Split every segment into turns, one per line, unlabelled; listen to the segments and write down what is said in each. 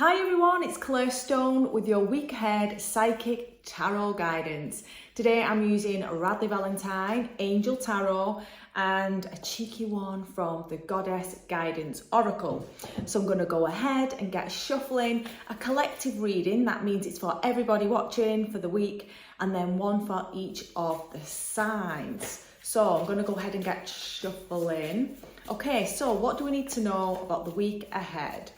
Hi everyone, it's Claire Stone with your week ahead psychic tarot guidance. Today I'm using Radley Valentine, Angel Tarot, and a cheeky one from the Goddess Guidance Oracle. So I'm going to go ahead and get shuffling, a collective reading. That means it's for everybody watching for the week, and then one for each of the signs. So I'm going to go ahead and get shuffling. Okay, so what do we need to know about the week ahead?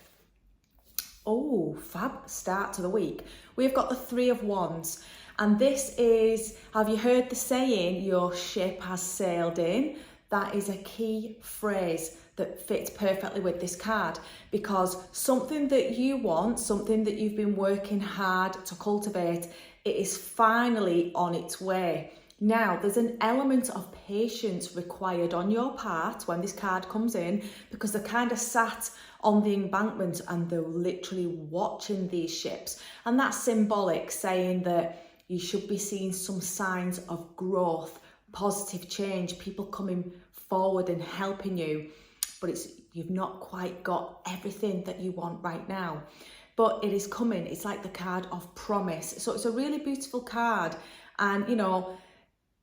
Oh, fab start to the week. We've got the Three of Wands, and this is, have you heard the saying, your ship has sailed in? That is a key phrase that fits perfectly with this card, because something that you want, something that you've been working hard to cultivate, it is finally on its way. Now, there's an element of patience required on your part when this card comes in, because they're kind of sat on the embankment and they're literally watching these ships. And that's symbolic, saying that you should be seeing some signs of growth, positive change, people coming forward and helping you. But you've not quite got everything that you want right now. But it is coming. It's like the card of promise. So it's a really beautiful card. And, you know,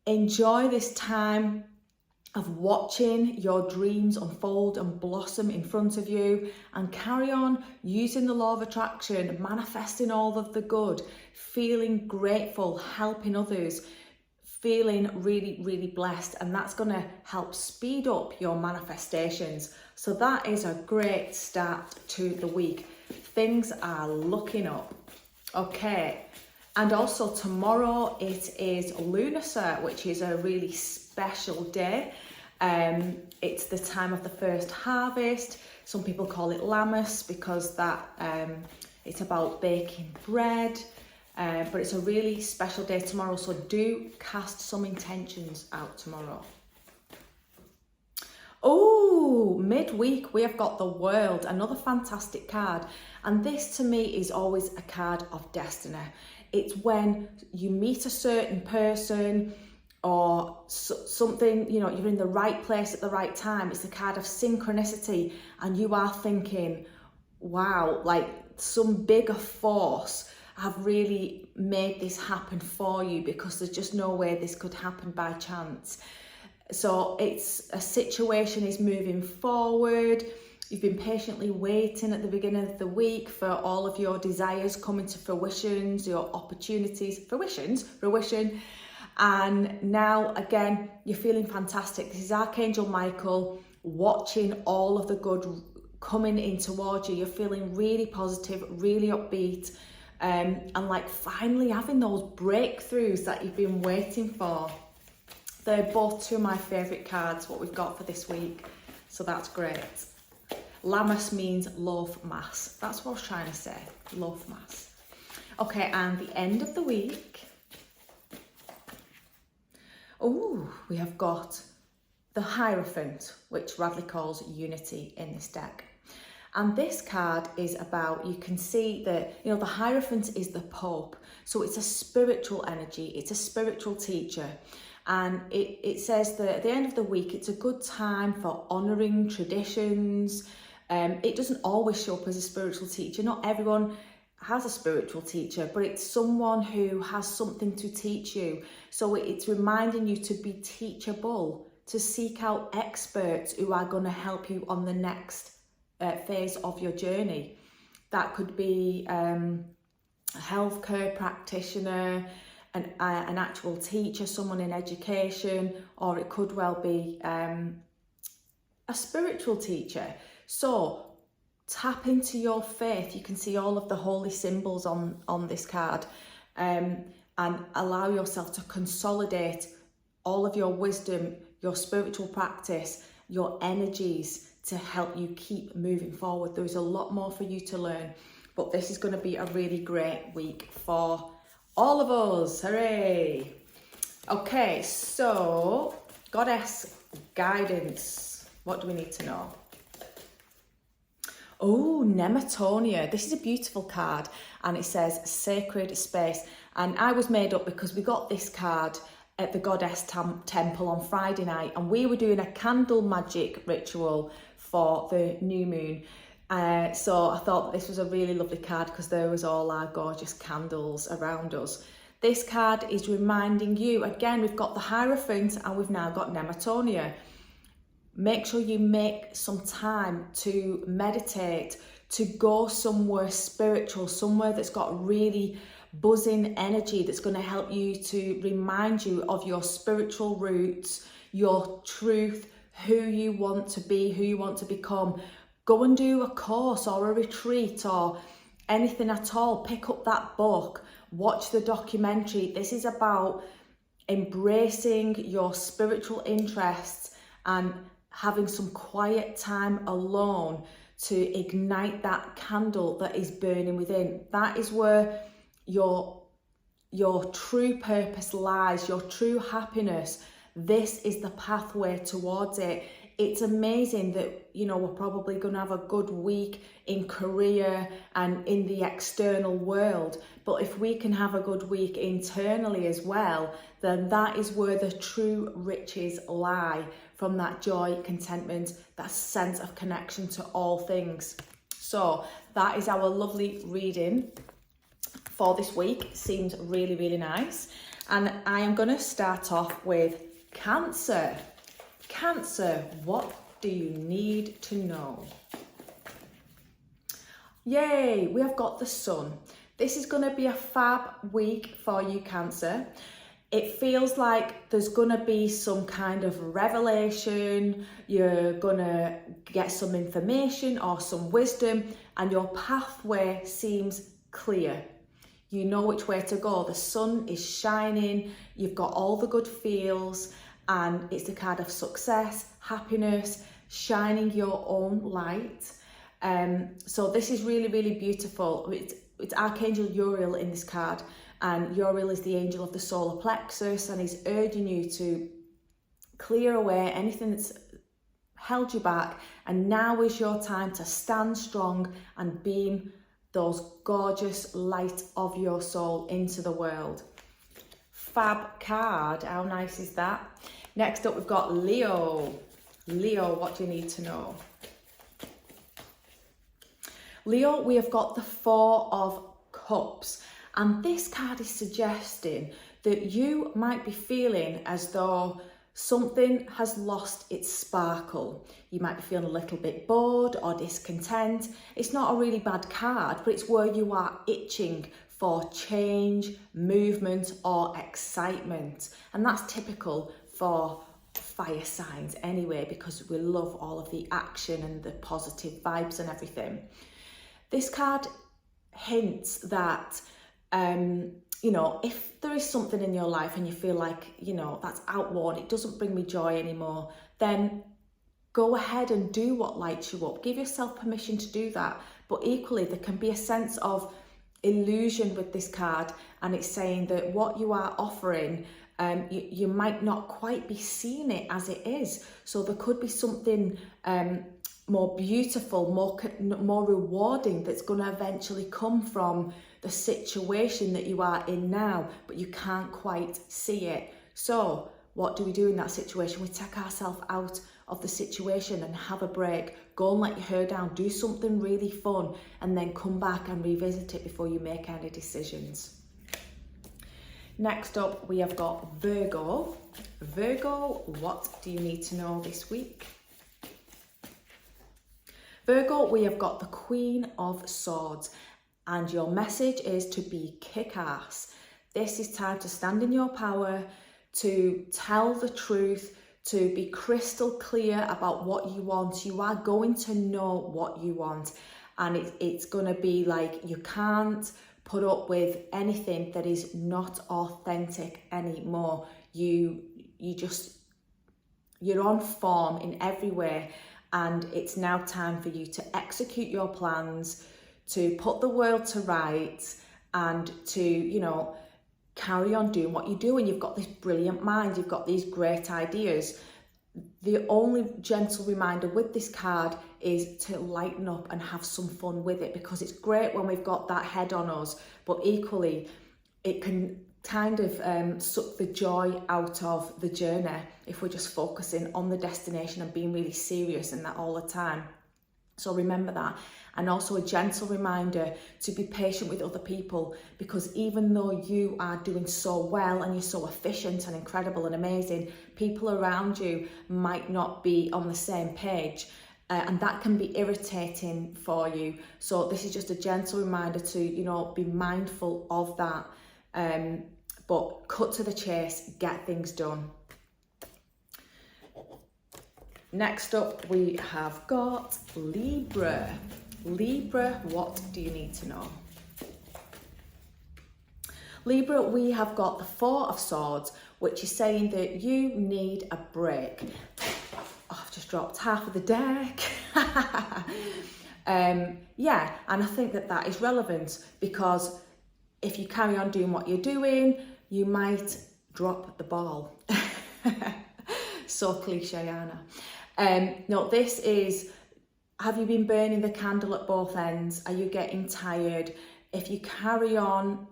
enjoy this time of watching your dreams unfold and blossom in front of you, and carry on using the law of attraction, manifesting all of the good, feeling grateful, helping others, feeling really, really blessed. And that's going to help speed up your manifestations. So that is a great start to the week. Things are looking up. Okay. And also tomorrow it is Lunar, which is a really special day. It's the time of the first harvest. Some people call it Lammas because it's about baking bread. But it's a really special day tomorrow. So do cast some intentions out tomorrow. Oh, midweek we have got the World, another fantastic card. And this to me is always a card of destiny. It's when you meet a certain person or something, you know, you're in the right place at the right time. It's the card of synchronicity, and you are thinking, wow, like some bigger force have really made this happen for you, because there's just no way this could happen by chance. So it's a situation is moving forward. You've been patiently waiting at the beginning of the week for all of your desires coming to fruition, your opportunities, fruition. And now, again, you're feeling fantastic. This is Archangel Michael watching all of the good coming in towards you. You're feeling really positive, really upbeat, and like finally having those breakthroughs that you've been waiting for. They're both two of my favourite cards, what we've got for this week. So that's great. Lammas means love mass. That's what I was trying to say, love mass. Okay, and the end of the week. Oh, we have got the Hierophant, which Radley calls unity in this deck. And this card is about, you can see that, you know, the Hierophant is the Pope. So it's a spiritual energy. It's a spiritual teacher. And it says that at the end of the week, it's a good time for honouring traditions. It doesn't always show up as a spiritual teacher. Not everyone has a spiritual teacher, but it's someone who has something to teach you. So it's reminding you to be teachable, to seek out experts who are going to help you on the next phase of your journey. That could be a healthcare practitioner, an actual teacher, someone in education, or it could well be a spiritual teacher. So tap into your faith. You can see all of the holy symbols on this card, and allow yourself to consolidate all of your wisdom, your spiritual practice, your energies to help you keep moving forward. There's a lot more for you to learn, but this is going to be a really great week for all of us. Hooray! Okay, so Goddess Guidance. What do we need to know? Oh, Nematonia. This is a beautiful card, and it says sacred space. And I was made up because we got this card at the Goddess Temple on Friday night, and we were doing a candle magic ritual for the new moon. So I thought this was a really lovely card because there was all our gorgeous candles around us. This card is reminding you, again, we've got the Hierophant and we've now got Nematonia. Make sure you make some time to meditate, to go somewhere spiritual, somewhere that's got really buzzing energy that's going to help you to remind you of your spiritual roots, your truth, who you want to be, who you want to become. Go and do a course or a retreat or anything at all. Pick up that book, watch the documentary. This is about embracing your spiritual interests and having some quiet time alone to ignite that candle that is burning within. That is where your true purpose lies, your true happiness. This is the pathway towards it. It's amazing that, you know, we're probably going to have a good week in career and in the external world. But if we can have a good week internally as well, then that is where the true riches lie, from that joy, contentment, that sense of connection to all things. So that is our lovely reading for this week. Seems really, really nice. And I am going to start off with Cancer. Cancer, what do you need to know? Yay, we have got the Sun. This is going to be a fab week for you, Cancer. It feels like there's going to be some kind of revelation. You're going to get some information or some wisdom, and your pathway seems clear. You know which way to go. The sun is shining. You've got all the good feels, and it's a card of success, happiness, shining your own light. So this is really, really beautiful. It's Archangel Uriel in this card, and Uriel is the angel of the solar plexus, and he's urging you to clear away anything that's held you back, and now is your time to stand strong and beam those gorgeous light of your soul into the world. Fab card, how nice is that? Next up we've got Leo. Leo, what do you need to know? Leo, we have got the Four of Cups, and this card is suggesting that you might be feeling as though something has lost its sparkle. You might be feeling a little bit bored or discontent. It's not a really bad card, but it's where you are itching for change, movement, or excitement. And that's typical for fire signs anyway, because we love all of the action and the positive vibes and everything. This card hints that you know, if there is something in your life and you feel like, you know, that's outworn, it doesn't bring me joy anymore, then go ahead and do what lights you up. Give yourself permission to do that. But equally, there can be a sense of illusion with this card, and it's saying that what you are offering, you might not quite be seeing it as it is. So there could be something more beautiful, more rewarding that's going to eventually come from the situation that you are in now, but you can't quite see it. So what do we do in that situation? We take ourselves out of the situation and have a break. Go and let your hair down, do something really fun, and then come back and revisit it before you make any decisions. Next up, we have got Virgo. Virgo, what do you need to know this week? Virgo, we have got the Queen of Swords, and your message is to be kick-ass. This is time to stand in your power, to tell the truth, to be crystal clear about what you want. You are going to know what you want, and it's going to be like you can't put up with anything that is not authentic anymore. You're on form in every way, and it's now time for you to execute your plans, to put the world to rights, and to, you know, carry on doing what you do. And you've got this brilliant mind, you've got these great ideas. The only gentle reminder with this card is to lighten up and have some fun with it, because it's great when we've got that head on us, but equally it can kind of suck the joy out of the journey if we're just focusing on the destination and being really serious in that all the time. So remember that. And also a gentle reminder to be patient with other people, because even though you are doing so well and you're so efficient and incredible and amazing, people around you might not be on the same page. And that can be irritating for you. So this is just a gentle reminder to, you know, be mindful of that. But cut to the chase, get things done. Next up, we have got Libra. Libra, what do you need to know? Libra, we have got the Four of Swords, which is saying that you need a break. Oh, I've just dropped half of the deck. Yeah, and I think that that is relevant, because if you carry on doing what you're doing, you might drop the ball. So cliche, Anna. No, this is, have you been burning the candle at both ends? Are you getting tired? If you carry on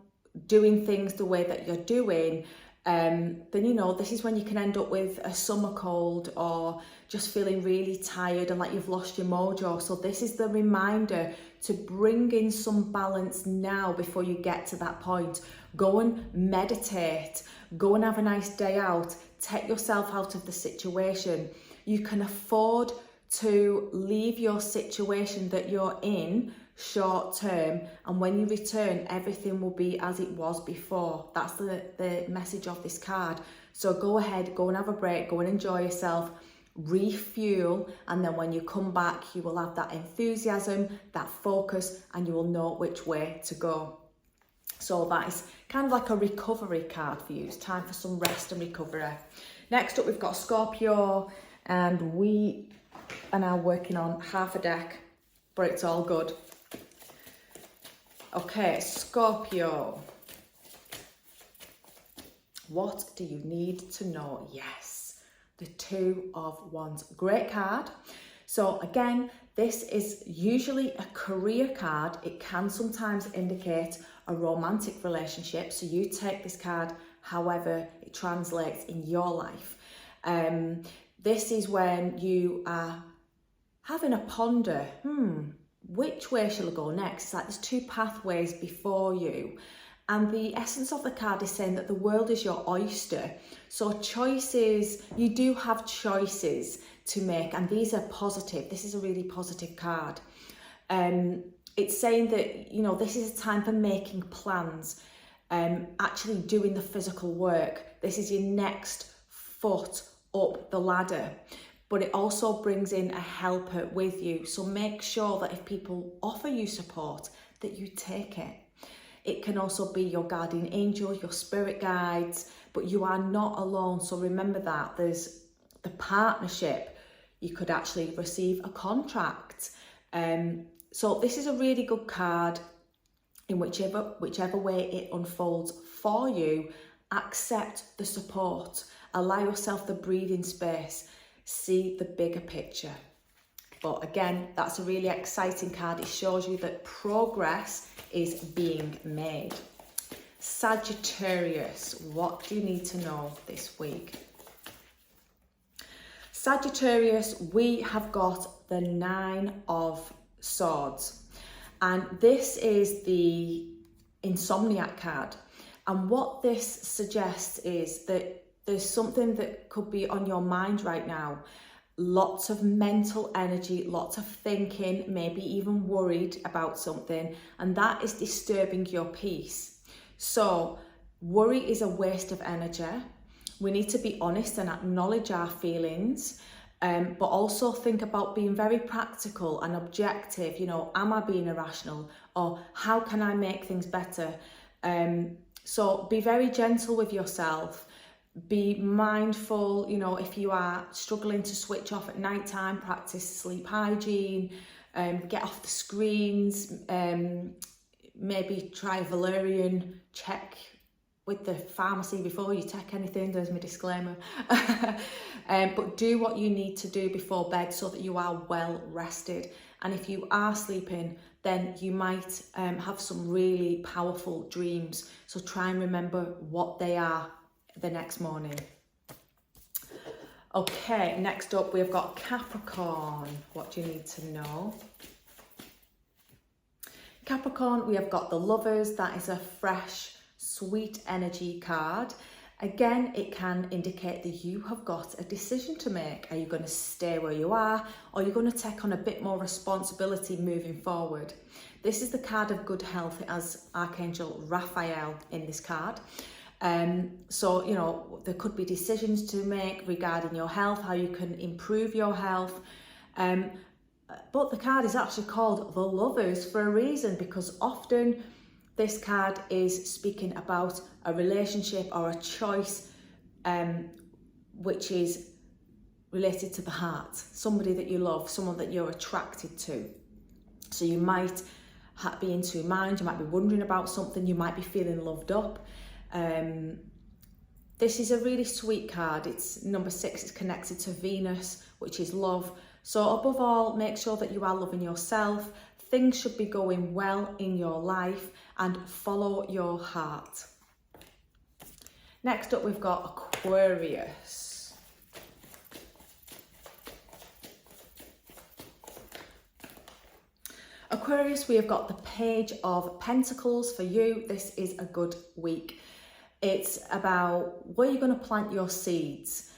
doing things the way that you're doing, then, you know, this is when you can end up with a summer cold or just feeling really tired and like you've lost your mojo. So this is the reminder to bring in some balance now before you get to that point. Go and meditate, go and have a nice day out, take yourself out of the situation. You can afford to leave your situation that you're in short term, and when you return, everything will be as it was before. That's the message of this card. So go ahead, go and have a break, go and enjoy yourself, refuel, and then when you come back, you will have that enthusiasm, that focus, and you will know which way to go. So that is kind of like a recovery card for you. It's time for some rest and recovery. Next up, we've got Scorpio, and we are now working on half a deck, but it's all good. Okay, Scorpio. What do you need to know? Yes, the Two of Wands. Great card. So again, this is usually a career card. It can sometimes indicate a romantic relationship. So you take this card however it translates in your life. This is when you are having a ponder, which way shall I go next? It's like there's two pathways before you. And the essence of the card is saying that the world is your oyster. So choices, you do have choices to make, and these are positive. This is a really positive card. It's saying that, you know, this is a time for making plans, actually doing the physical work. This is your next foot up the ladder. But it also brings in a helper with you. So make sure that if people offer you support, that you take it. It can also be your guardian angel, your spirit guides, but you are not alone. So remember that. There's the partnership. You could actually receive a contract. So this is a really good card in whichever way it unfolds for you. Accept the support. Allow yourself the breathing space. See the bigger picture. But again, that's a really exciting card. It shows you that progress is being made. Sagittarius, what do you need to know this week? Sagittarius, we have got the Nine of Swords. And this is the Insomniac card. And what this suggests is that there's something that could be on your mind right now. Lots of mental energy, lots of thinking, maybe even worried about something, and that is disturbing your peace. So worry is a waste of energy. We need to be honest and acknowledge our feelings, but also think about being very practical and objective. You know, am I being irrational, or how can I make things better? So be very gentle with yourself. Be mindful, you know, if you are struggling to switch off at night time, practice sleep hygiene, get off the screens, maybe try valerian, check with the pharmacy before you take anything, there's my disclaimer. But do what you need to do before bed so that you are well rested. And if you are sleeping, then you might have some really powerful dreams. So try and remember what they are the next morning. Okay, next up we've got Capricorn. What do you need to know? Capricorn, we have got the Lovers. That is a fresh, sweet energy card. Again, it can indicate that you have got a decision to make. Are you going to stay where you are, or are you going to take on a bit more responsibility moving forward? This is the card of good health. It has Archangel Raphael in this card. So, you know, there could be decisions to make regarding your health, how you can improve your health. But the card is actually called the Lovers for a reason, because often this card is speaking about a relationship or a choice which is related to the heart, somebody that you love, someone that you're attracted to. So you might be in two minds, you might be wondering about something, you might be feeling loved up. This is a really sweet card. It's number 6, it's connected to Venus, which is love. So above all, make sure that you are loving yourself. Things should be going well in your life, and follow your heart. Next up, we've got Aquarius. Aquarius, we have got the Page of Pentacles for you. This is a good week. It's about where you're going to plant your seeds.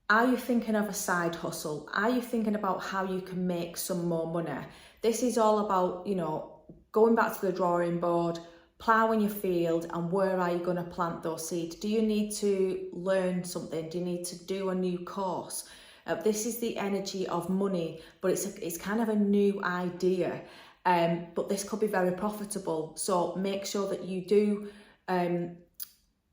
Are you thinking of a side hustle? Are you thinking about how you can make some more money? This is all about, you know, going back to the drawing board, ploughing your field, and where are you going to plant those seeds? Do you need to learn something? Do you need to do a new course? This is the energy of money, but it's kind of a new idea, but this could be very profitable. So make sure that you do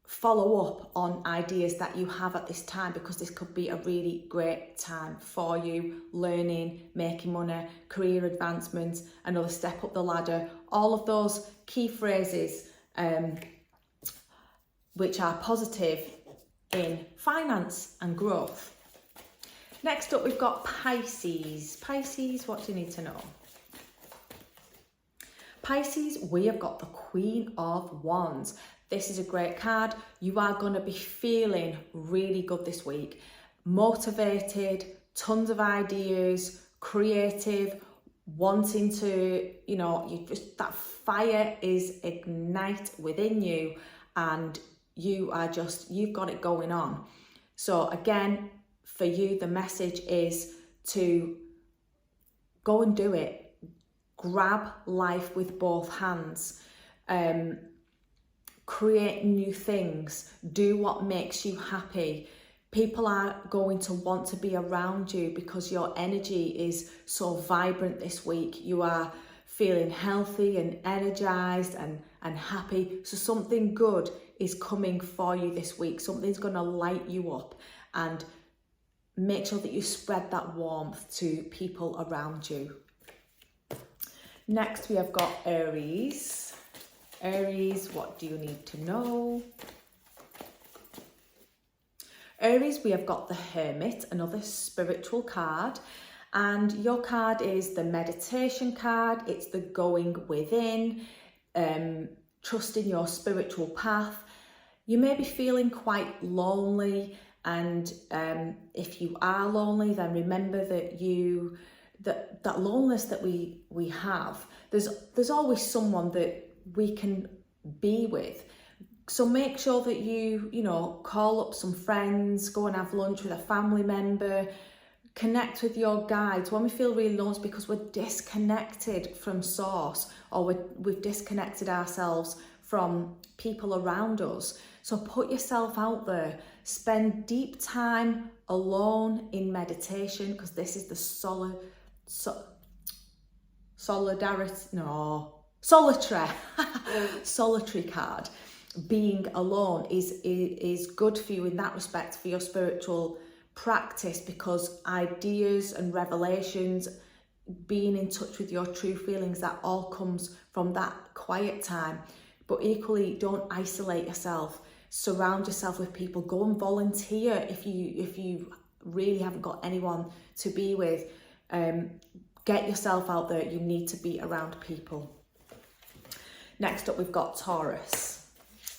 follow up on ideas that you have at this time, because this could be a really great time for you, learning, making money, career advancement, another step up the ladder, all of those key phrases which are positive in finance and growth. Next up, we've got Pisces. Pisces, what do you need to know? Pisces, we have got the Queen of Wands. This is a great card. You are going to be feeling really good this week. Motivated, tons of ideas, creative, wanting to, you know, that fire is ignite within you, and you've got it going on. So again, for you, the message is to go and do it. Grab life with both hands. Create new things, do what makes you happy. People are going to want to be around you because your energy is so vibrant this week. You are feeling healthy and energized and happy. So something good is coming for you this week. Something's going to light you up, and make sure that you spread that warmth to people around you. Next, we have got Aries. Aries, what do you need to know? Aries, we have got the Hermit, another spiritual card. And your card is the meditation card. It's the going within, trusting your spiritual path. You may be feeling quite lonely. And if you are lonely, then remember that that loneliness that we have, there's always someone that we can be with. So make sure that you call up some friends, go and have lunch with a family member, connect with your guides. When we feel really lonely, it's because we're disconnected from source, or we've disconnected ourselves from people around us. So put yourself out there, spend deep time alone in meditation, because this is the solitary card. Being alone is good for you in that respect, for your spiritual practice, because ideas and revelations, being in touch with your true feelings, that all comes from that quiet time. But equally, don't isolate yourself. Surround yourself with people. Go and volunteer if you really haven't got anyone to be with. Get yourself out there. You need to be around people. Next up, we've got Taurus.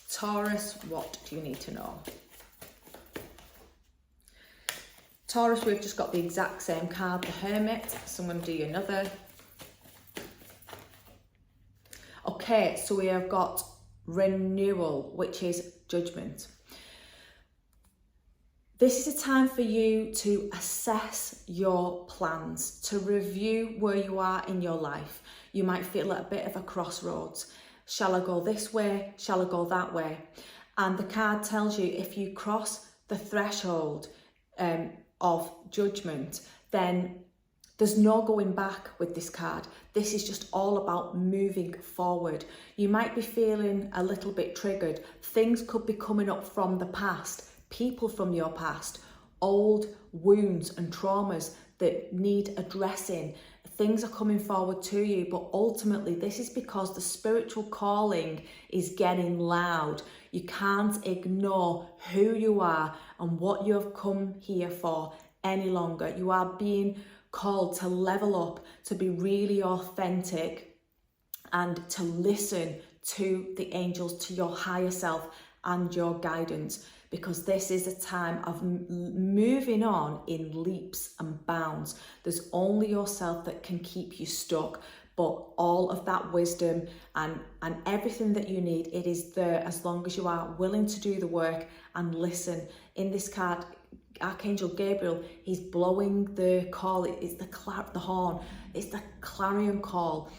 Taurus, what do you need to know? Taurus, we've just got the exact same card, the Hermit. So I'm going to do you another. Okay, so we have got renewal, which is judgment. This is a time for you to assess your plans, to review where you are in your life. You might feel at a bit of a crossroads. Shall I go this way? Shall I go that way? And the card tells you if you cross the threshold of judgment, then there's no going back with this card. This is just all about moving forward. You might be feeling a little bit triggered. Things could be coming up from the past, people from your past, old wounds and traumas that need addressing. Things are coming forward to you, but ultimately this is because the spiritual calling is getting loud. You can't ignore who you are and what you have come here for any longer. You are being called to level up, to be really authentic and to listen to the angels, to your higher self and your guidance, because this is a time of moving on in leaps and bounds. There's only yourself that can keep you stuck, but all of that wisdom and everything that you need, it is there as long as you are willing to do the work and listen. In this card, Archangel Gabriel, he's blowing the call. It's the horn. It's the clarion call.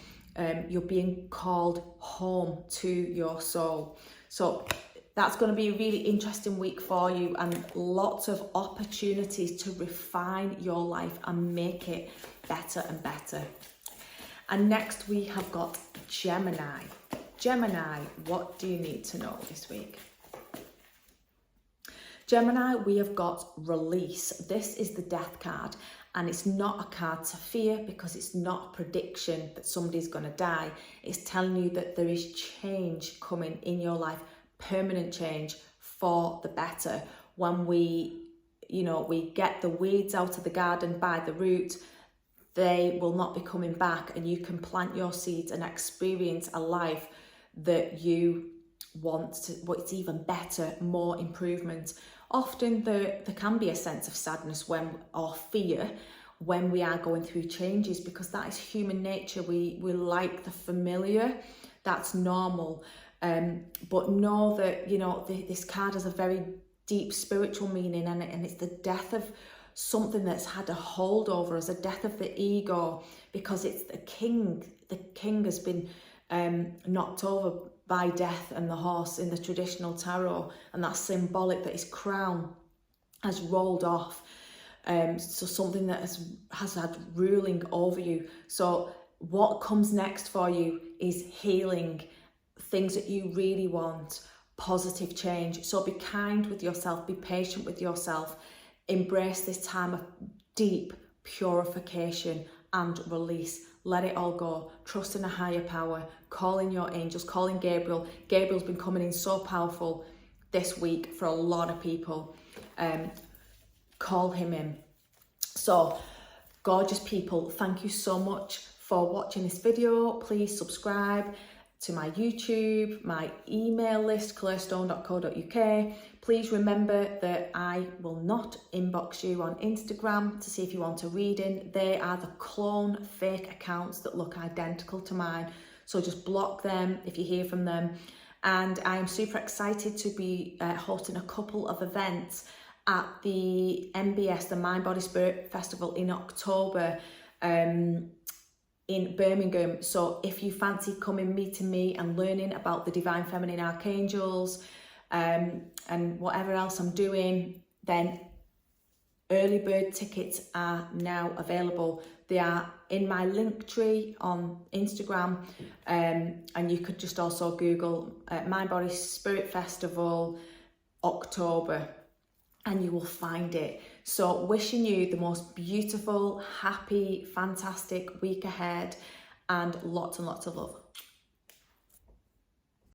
You're being called home to your soul. So that's going to be a really interesting week for you, and lots of opportunities to refine your life and make it better and better. And next we have got Gemini. Gemini, what do you need to know this week? Gemini, we have got release. This is the death card, and it's not a card to fear because it's not a prediction that somebody's going to die. It's telling you that there is change coming in your life, permanent change for the better. When we get the weeds out of the garden by the root, they will not be coming back, and you can plant your seeds and experience a life that you want to, what's even better, more improvement. Often there can be a sense of sadness or fear when we are going through changes, because that is human nature. We like the familiar, that's normal. But know that, this card has a very deep spiritual meaning, and it's the death of something that's had a hold over us, a death of the ego, because it's the king. The king has been knocked over by death and the horse in the traditional tarot, and that's symbolic that his crown has rolled off. So something that has had ruling over you. So what comes next for you is healing, things that you really want, positive change. So be kind with yourself, be patient with yourself, embrace this time of deep purification and release. Let it all go. Trust in a higher power. Call in your angels. Call in Gabriel. Gabriel's been coming in so powerful this week for a lot of people. Call him in. So, gorgeous people, thank you so much for watching this video. Please subscribe to my YouTube, my email list, clairstone.co.uk. Please remember that I will not inbox you on Instagram to see if you want a reading. They are the clone fake accounts that look identical to mine. So just block them if you hear from them. And I am super excited to be hosting a couple of events at the MBS, the Mind, Body, Spirit Festival in October. In Birmingham. So if you fancy coming, meeting me and learning about the Divine Feminine Archangels and whatever else I'm doing, then early bird tickets are now available. They are in my link tree on Instagram, and you could just also Google Mind, Body, Spirit Festival October, and you will find it. So wishing you the most beautiful, happy, fantastic week ahead, and lots of love.